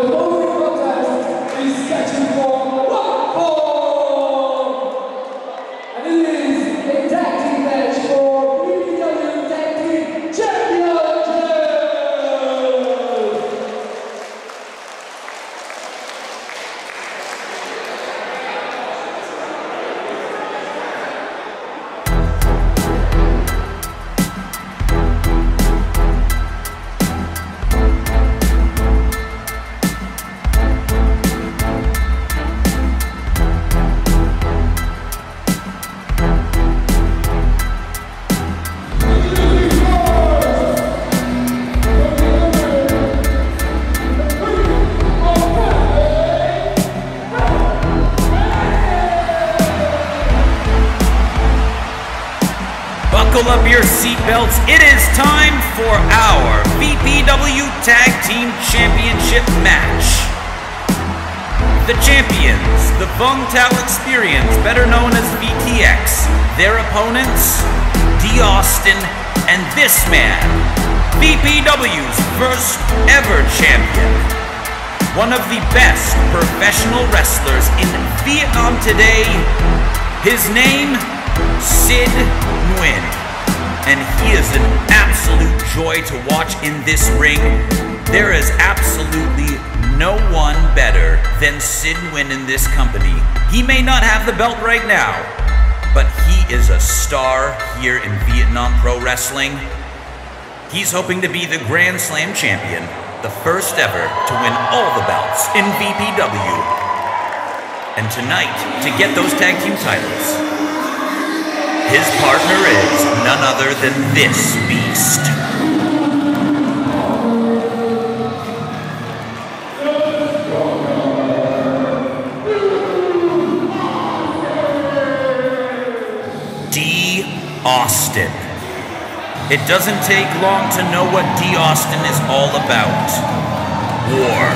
following contest is scheduled for one fall, and it is a tag team match for BPW Tag Team Championship. Buckle up your seatbelts. It is time for our VPW Tag Team Championship match. The champions, the Vung Tao Experience, better known as VTX. Their opponents, D. Austin and this man, VPW's first ever champion. One of the best professional wrestlers in Vietnam today. His name, Sid Nguyen. And he is an absolute joy to watch in this ring. There is absolutely no one better than Sid Nguyen in this company. He may not have the belt right now, but he is a star here in Vietnam Pro Wrestling. He's hoping to be the Grand Slam champion, the first ever to win all the belts in VPW. And tonight, to get those tag team titles, his partner is none other than this beast. D. Austin. It doesn't take long to know what D. Austin is all about. War.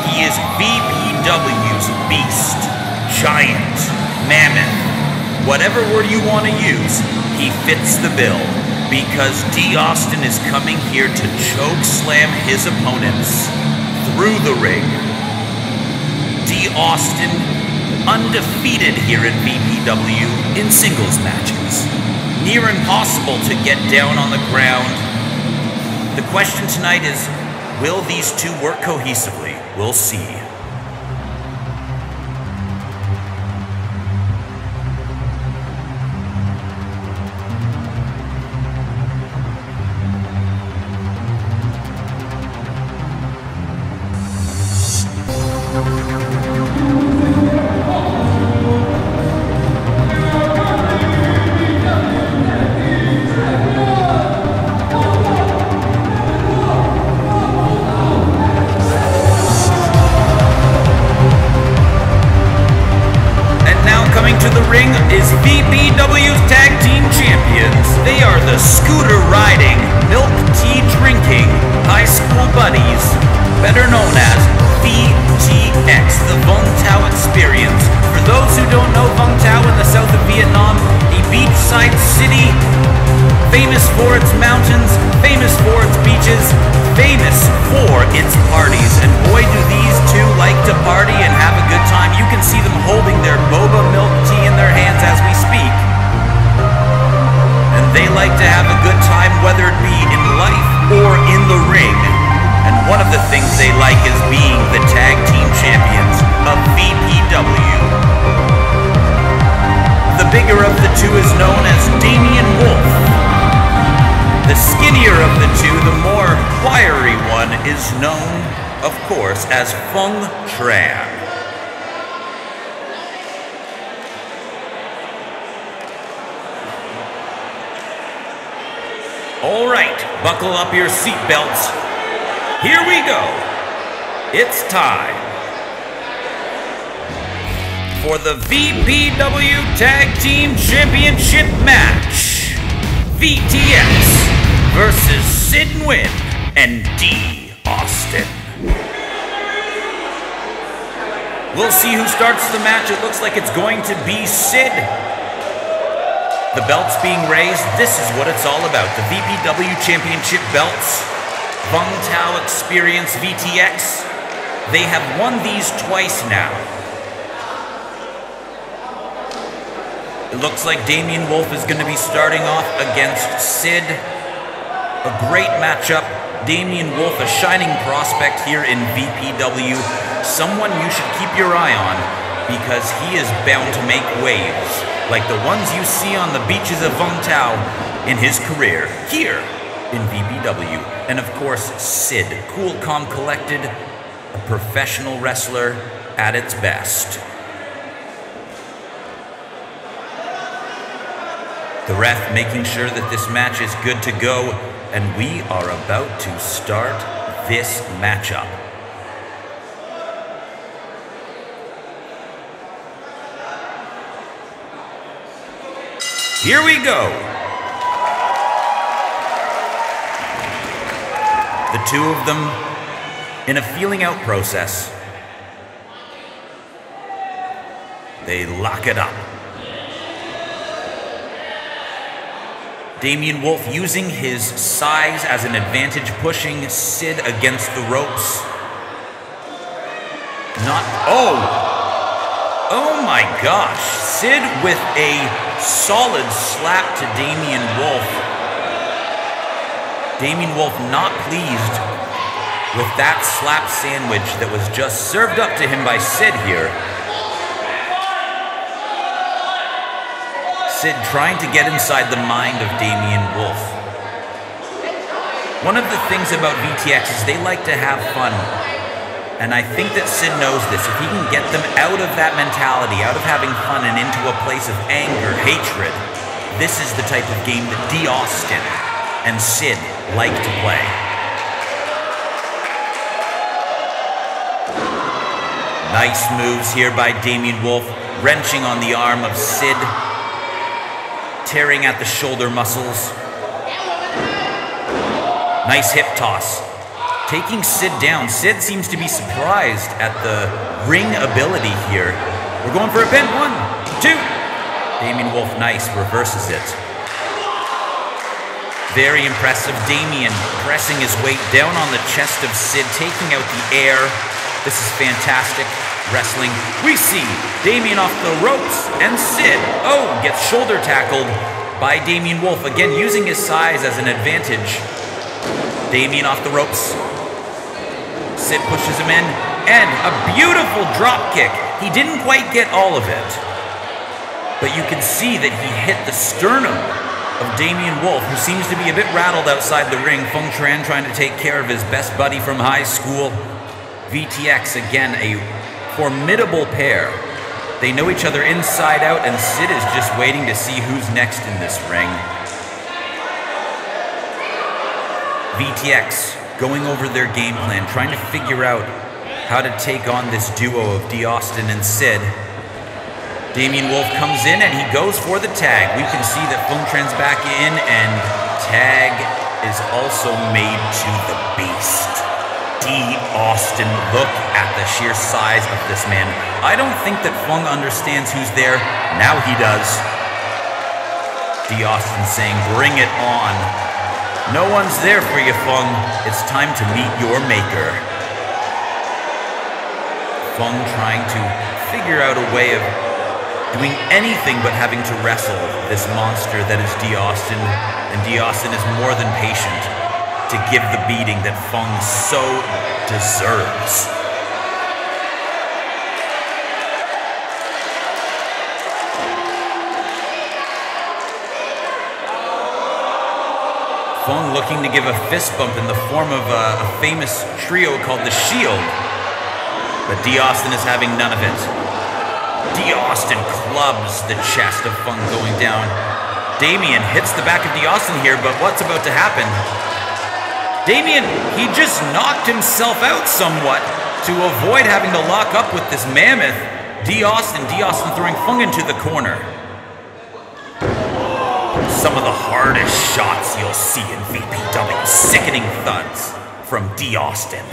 He is VPW's beast, giant, mammoth. Whatever word you want to use, he fits the bill, because D. Austin is coming here to choke slam his opponents through the ring. D. Austin, undefeated here in VPW in singles matches. Near impossible to get down on the ground. The question tonight is, will these two work cohesively? We'll see. Is VPW's Tag Team Champions. They are the scooter-riding, milk tea drinking, high school buddies, better known as VTX, the Vung Tao Experience. For those who don't know Vung Tao in the south of Vietnam, a beachside city, famous for its mountains, famous for its beaches, famous for its parties. And boy, do these two like to party and have a good time. You can see them holding their boba milk tea in their hands as we speak. And they like to have a good time, whether it be in life or in the ring. And one of the things they like is being the tag team champions of VPW. The bigger of the two is known as Damian Wolf. The skinnier of the two, the more wiry one, is known, of course, as Fung Tran. All right, buckle up your seatbelts. Here we go. It's time for the VPW Tag Team Championship match. VTX versus Sid Nguyen and D. Austin. We'll see who starts the match. It looks like it's going to be Sid. The belts being raised, this is what it's all about. The VPW Championship belts. Vung Tao Experience VTX, they have won these twice now. It looks like Damien Wolf is going to be starting off against Sid. A great matchup. Damien Wolf, a shining prospect here in VPW. Someone you should keep your eye on because he is bound to make waves, like the ones you see on the beaches of Vung Tao in his career here in VPW. And of course, Sid, cool, calm, collected, a professional wrestler at its best. The ref making sure that this match is good to go, and we are about to start this matchup. Here we go. The two of them in a feeling out process. They lock it up. Damien Wolf using his size as an advantage, pushing Sid against the ropes. Oh my gosh. Sid with a solid slap to Damien Wolf. Damien Wolf not pleased with that slap sandwich that was just served up to him by Sid here. Sid trying to get inside the mind of Damien Wolf. One of the things about VTX is they like to have fun. And I think that Sid knows this. If he can get them out of that mentality, out of having fun and into a place of anger, hatred, this is the type of game that D. Austin and Sid like to play. Nice moves here by Damien Wolf, wrenching on the arm of Sid, tearing at the shoulder muscles. Nice hip toss. Taking Sid down. Sid seems to be surprised at the ring ability here. We're going for a pin. 1, 2. Damien Wolf, nice, reverses it. Very impressive. Damien pressing his weight down on the chest of Sid, taking out the air. This is fantastic wrestling. We see Damien off the ropes, and Sid, gets shoulder tackled by Damien Wolf. Again, using his size as an advantage. Damien off the ropes. Sid pushes him in, and a beautiful drop kick. He didn't quite get all of it, but you can see that he hit the sternum of Damien Wolf, who seems to be a bit rattled outside the ring. Feng Tran trying to take care of his best buddy from high school. VTX, again, a formidable pair. They know each other inside out, and Sid is just waiting to see who's next in this ring. VTX going over their game plan, trying to figure out how to take on this duo of D. Austin and Sid. Damien Wolf comes in and he goes for the tag. We can see that Feng Tran's back in, and tag is also made to the beast. D. Austin, look at the sheer size of this man. I don't think that Feng understands who's there. Now he does. D. Austin saying, bring it on. No one's there for you, Feng. It's time to meet your maker. Feng trying to figure out a way of doing anything but having to wrestle this monster that is D. Austin. And D. Austin is more than patient to give the beating that Feng so deserves. Feng looking to give a fist bump in the form of a famous trio called the Shield. But D. Austin is having none of it. D. Austin clubs the chest of Feng going down. Damien hits the back of D. Austin here, but what's about to happen? Damien, he just knocked himself out somewhat to avoid having to lock up with this mammoth. D. Austin throwing Feng into the corner. Some of the hardest shots you'll see in VPW. Sickening thuds from D. Austin.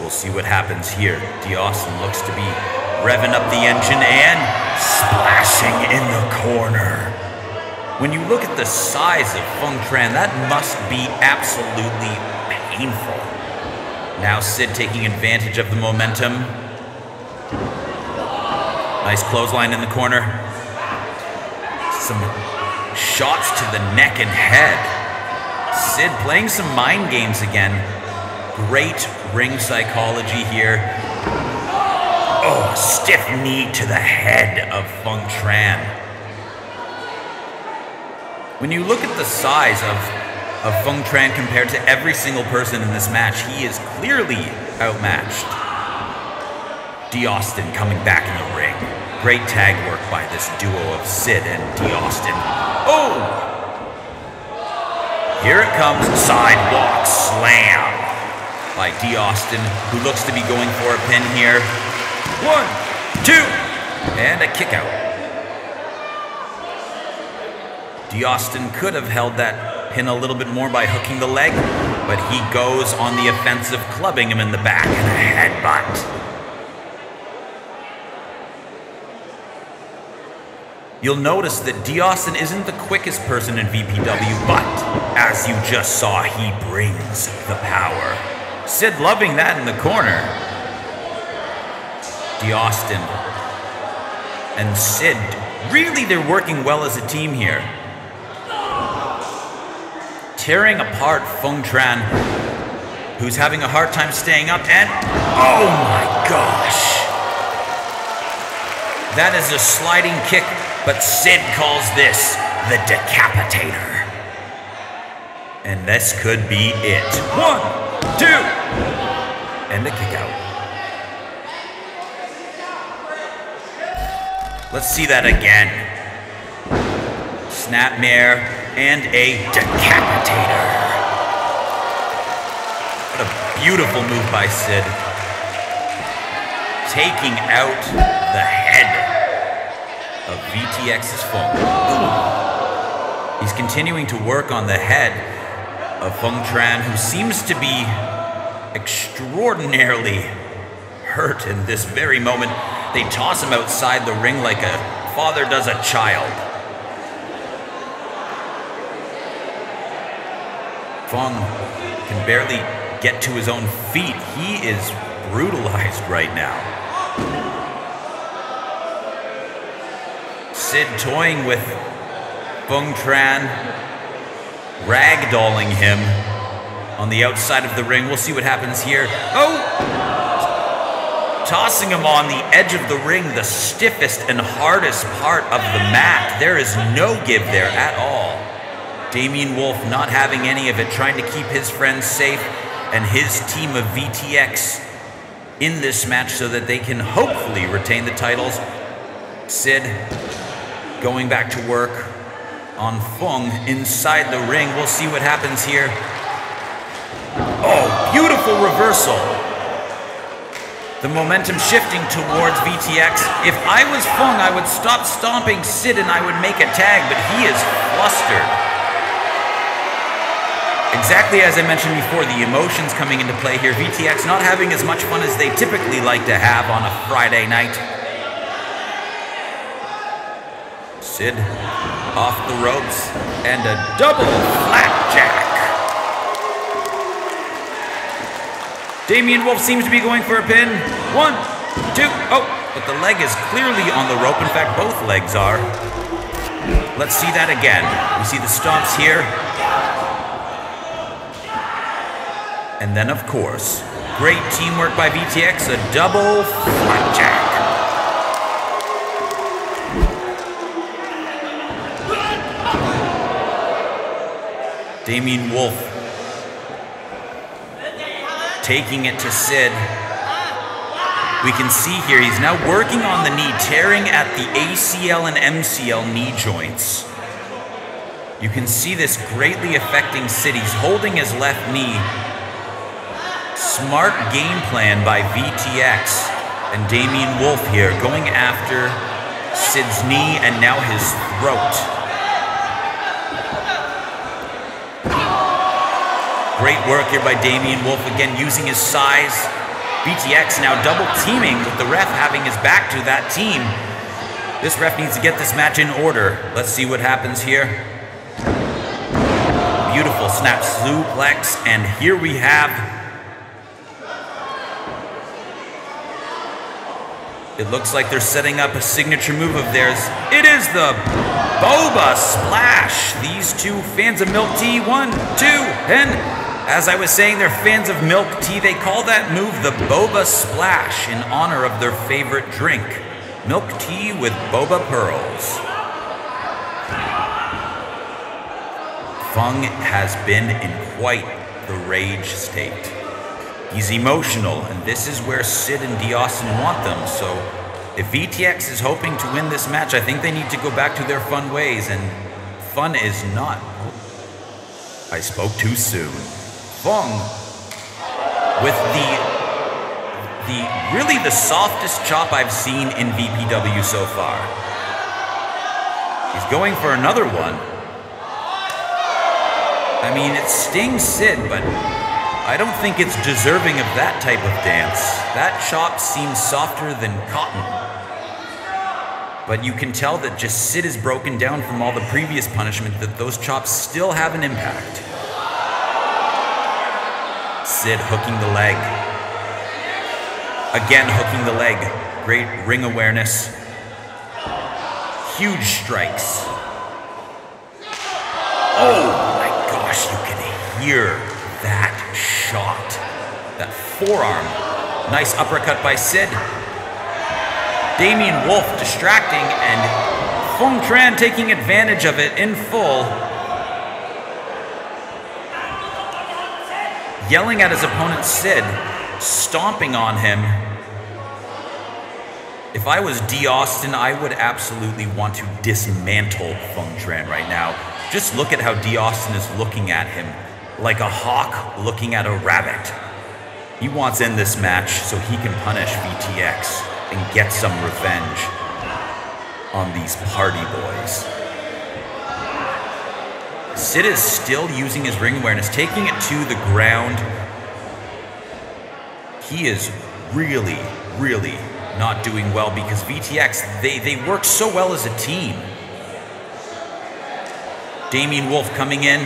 We'll see what happens here. D. Austin looks to be revving up the engine and splashing in the corner. When you look at the size of Feng Tran, that must be absolutely painful. Now Sid taking advantage of the momentum. Nice clothesline in the corner. Some shots to the neck and head. Sid playing some mind games again. Great ring psychology here. Oh, a stiff knee to the head of Feng Tran. When you look at the size of Feng Tran compared to every single person in this match, he is clearly outmatched. D'Austin coming back in the ring. Great tag work by this duo of Sid and D'Austin. Oh! Here it comes, sidewalk slam by D'Austin, who looks to be going for a pin here. 1, 2, and a kick out. D'Austin could have held that pin a little bit more by hooking the leg, but he goes on the offensive, clubbing him in the back and a headbutt. You'll notice that D'Austin isn't the quickest person in VPW, but as you just saw, he brings the power. Sid loving that in the corner. D'Austin and Sid, really they're working well as a team here. Tearing apart Feng Tran, who's having a hard time staying up, and oh my gosh! That is a sliding kick, but Sid calls this the Decapitator. And this could be it. 1, 2, and a kick out. Let's see that again. Snapmare and a Decapitator. What a beautiful move by Sid. Taking out the head of VTX's Feng. He's continuing to work on the head of Feng Tran, who seems to be extraordinarily hurt in this very moment. They toss him outside the ring like a father does a child. Feng can barely get to his own feet. He is brutalized right now. Sid toying with Feng Tran, ragdolling him on the outside of the ring. We'll see what happens here. Oh! Tossing him on the edge of the ring, the stiffest and hardest part of the mat. There is no give there at all. Damien Wolf not having any of it, trying to keep his friends safe and his team of VTX in this match so that they can hopefully retain the titles. Sid going back to work on Feng inside the ring. We'll see what happens here. Oh, beautiful reversal. The momentum shifting towards VTX. If I was Feng, I would stop stomping Sid and I would make a tag, but he is flustered. Exactly as I mentioned before, the emotions coming into play here. VTX not having as much fun as they typically like to have on a Friday night. Sid off the ropes and a double flapjack. Damien Wolf seems to be going for a pin. 1, 2, oh, but the leg is clearly on the rope. In fact, both legs are. Let's see that again. We see the stomps here. And then, of course, great teamwork by VTX, a double flapjack. Damien Wolf taking it to Sid. We can see here he's now working on the knee, tearing at the ACL and MCL knee joints. You can see this greatly affecting Sid. He's holding his left knee. Smart game plan by VTX and Damien Wolf here, going after Sid's knee and now his throat. Great work here by Damien Wolf, again using his size. VTX now double teaming with the ref having his back to that team. This ref needs to get this match in order. Let's see what happens here. Beautiful snap suplex, and here we have... It looks like they're setting up a signature move of theirs. It is the Boba Splash. These two fans of milk tea, 1, 2, and as I was saying, they're fans of milk tea. They call that move the Boba Splash in honor of their favorite drink, milk tea with boba pearls. Fung has been in quite the rage state. He's emotional, and this is where Sid and D'Austin want them, so if VTX is hoping to win this match, I think they need to go back to their fun ways, and fun is not... I spoke too soon. Fung, with really the softest chop I've seen in VPW so far. He's going for another one. I mean, it stings Sid, but I don't think it's deserving of that type of dance. That chop seems softer than cotton. But you can tell that just Sid is broken down from all the previous punishment, that those chops still have an impact. Sid hooking the leg. Again hooking the leg. Great ring awareness. Huge strikes. Oh my gosh, you can hear that shot. That forearm. Nice uppercut by Sid. Damien Wolf distracting, and Fung Tran taking advantage of it in full. Yelling at his opponent Sid, stomping on him. If I was D'Austin, I would absolutely want to dismantle Fung Tran right now. Just look at how D'Austin is looking at him, like a hawk looking at a rabbit. He wants to end this match so he can punish VTX and get some revenge on these party boys. Sid is still using his ring awareness, taking it to the ground. He is really, really not doing well because VTX, they work so well as a team. Damien Wolf coming in.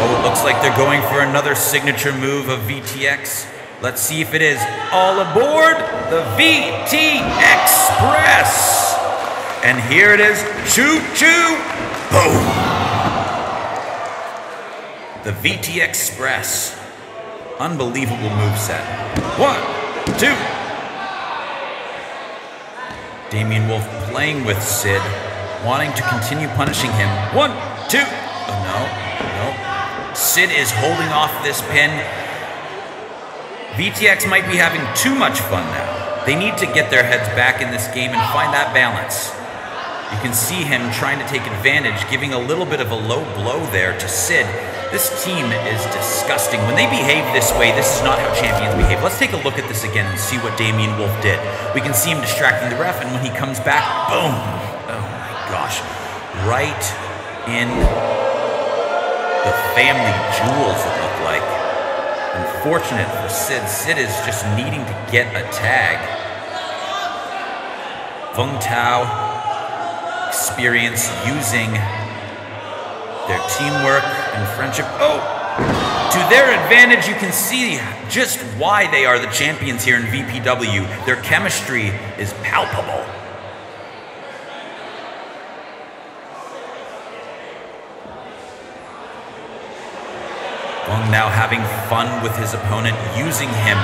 Oh, it looks like they're going for another signature move of VTX. Let's see if it is. All aboard the VT Express. And here it is. Choo choo. Boom. The VT Express. Unbelievable moveset. 1, 2. Damien Wolf playing with Sid, wanting to continue punishing him. 1, 2. Oh, no. Sid is holding off this pin. VTX might be having too much fun now. They need to get their heads back in this game and find that balance. You can see him trying to take advantage, giving a little bit of a low blow there to Sid. This team is disgusting. When they behave this way, this is not how champions behave. Let's take a look at this again and see what Damien Wolf did. We can see him distracting the ref, and when he comes back, boom! Oh my gosh. Right in the family jewels, it looked like. Unfortunate for Sid. Sid is just needing to get a tag. Vung Tao experience using their teamwork and friendship. Oh! To their advantage, you can see just why they are the champions here in VPW. Their chemistry is palpable. Fung now having fun with his opponent, using him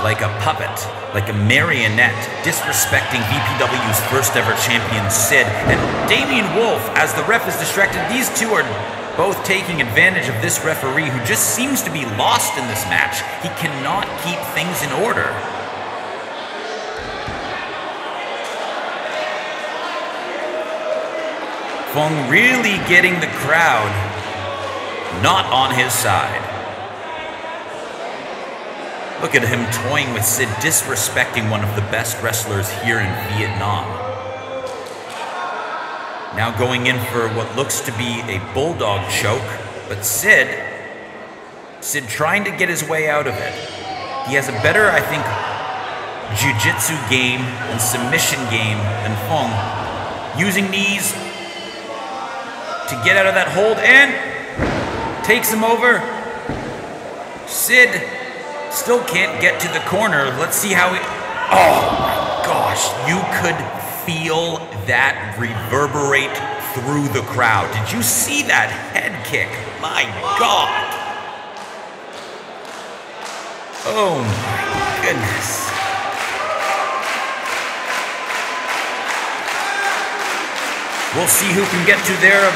like a puppet, like a marionette, disrespecting VPW's first ever champion, Sid. And Damien Wolf, as the ref is distracted, these two are both taking advantage of this referee who just seems to be lost in this match. He cannot keep things in order. Fung really getting the crowd not on his side. Look at him toying with Sid, disrespecting one of the best wrestlers here in Vietnam. Now going in for what looks to be a bulldog choke, but Sid trying to get his way out of it. He has a better, I think, jiu-jitsu game and submission game than Fung. Using knees to get out of that hold and takes him over. Sid still can't get to the corner. Let's see how he... Oh my gosh, you could feel that reverberate through the crowd. Did you see that head kick? My God. Oh my goodness. We'll see who can get to their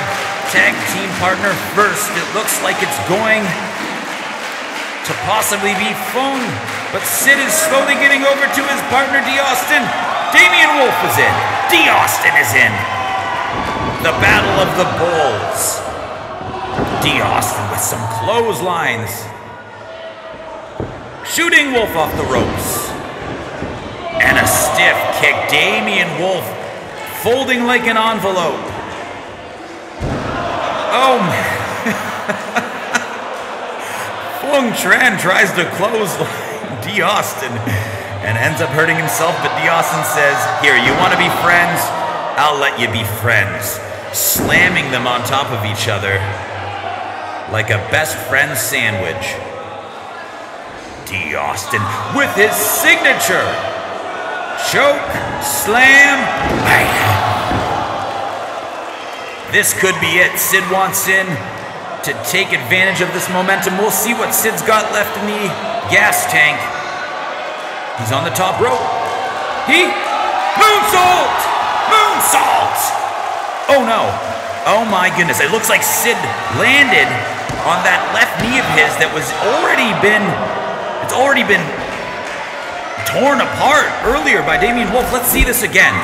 tag team partner first. It looks like it's going to possibly be Fung, but Sid is slowly getting over to his partner, D. Austin. Damian Wolf is in. D. Austin is in. The Battle of the Bulls. D. Austin with some clotheslines. Shooting Wolf off the ropes. And a stiff kick. Damian Wolf folding like an envelope. Oh man. Fung Tran tries to clothesline D. Austin and ends up hurting himself, but D. Austin says, "Here, you want to be friends? I'll let you be friends." Slamming them on top of each other like a best friend sandwich. D. Austin with his signature choke slam. Bam. This could be it. Sid wants in to take advantage of this momentum. We'll see what Sid's got left in the gas tank. He's on the top rope. He moonsault! Moonsault! Oh no. Oh my goodness. It looks like Sid landed on that left knee of his that was already been torn apart earlier by Damian Wolf. Let's see this again.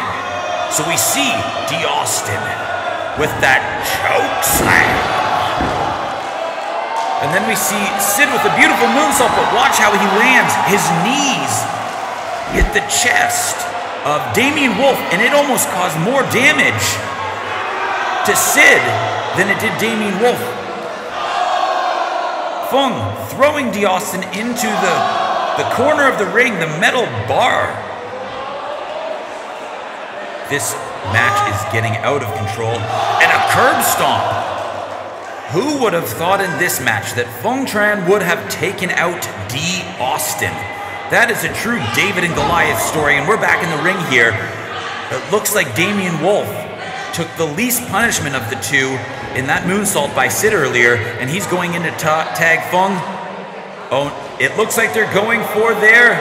So we see D. Austin with that choke slam. And then we see Sid with a beautiful moonsault, but watch how he lands. His knees hit the chest of Damian Wolf, and it almost caused more damage to Sid than it did Damian Wolf. Fung throwing D. Austin into the corner of the ring, the metal bar. This match is getting out of control. And a curb stomp. Who would have thought in this match that Fung Tran would have taken out D. Austin? That is a true David and Goliath story, and we're back in the ring here. It looks like Damian Wolf took the least punishment of the two in that moonsault by Sid earlier, and he's going in to tag Fung. Oh, it looks like they're going for their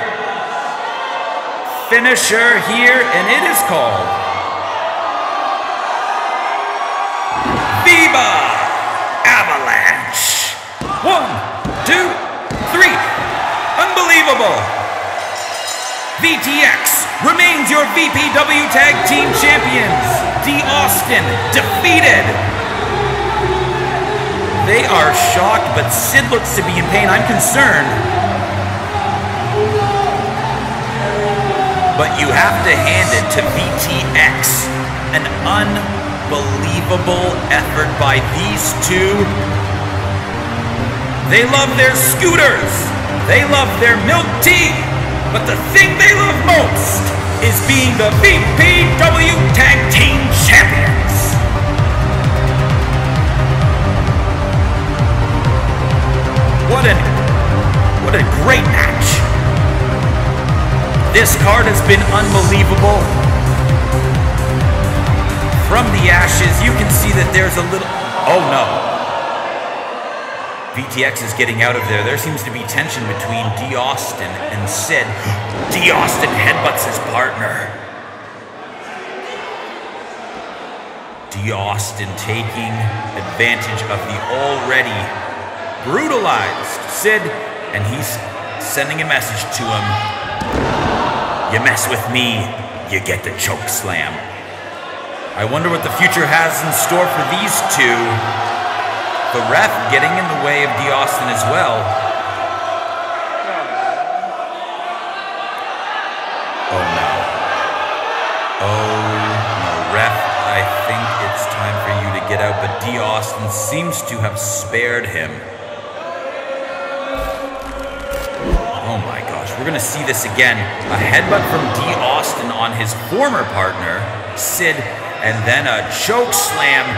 finisher here, and it is called Viva Avalanche. 1, 2, 3. Unbelievable. VTX remains your VPW Tag Team Champions. D. Austin defeated. They are shocked, but Sid looks to be in pain. I'm concerned. But you have to hand it to VTX. An unbelievable effort by these two. They love their scooters. They love their milk tea. But the thing they love most is being the VPW Tag Team Champions. What a great match. This card has been unbelievable. From the ashes, you can see that there's a little... Oh no. VTX is getting out of there. There seems to be tension between D. Austin and Sid. D. Austin headbutts his partner. D. Austin taking advantage of the already brutalized Sid, and he's sending a message to him. You mess with me, you get the choke slam. I wonder what the future has in store for these two. The ref getting in the way of D. Austin as well. Oh no. Oh no, ref, I think it's time for you to get out, but D. Austin seems to have spared him. Oh my gosh, we're going to see this again. A headbutt from D. Austin on his former partner, Sid, and then a choke slam.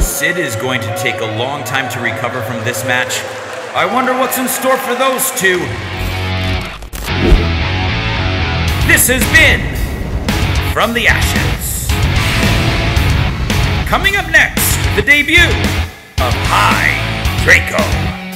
Sid is going to take a long time to recover from this match. I wonder what's in store for those two. This has been From the Ashes. Coming up next, the debut of High Draco.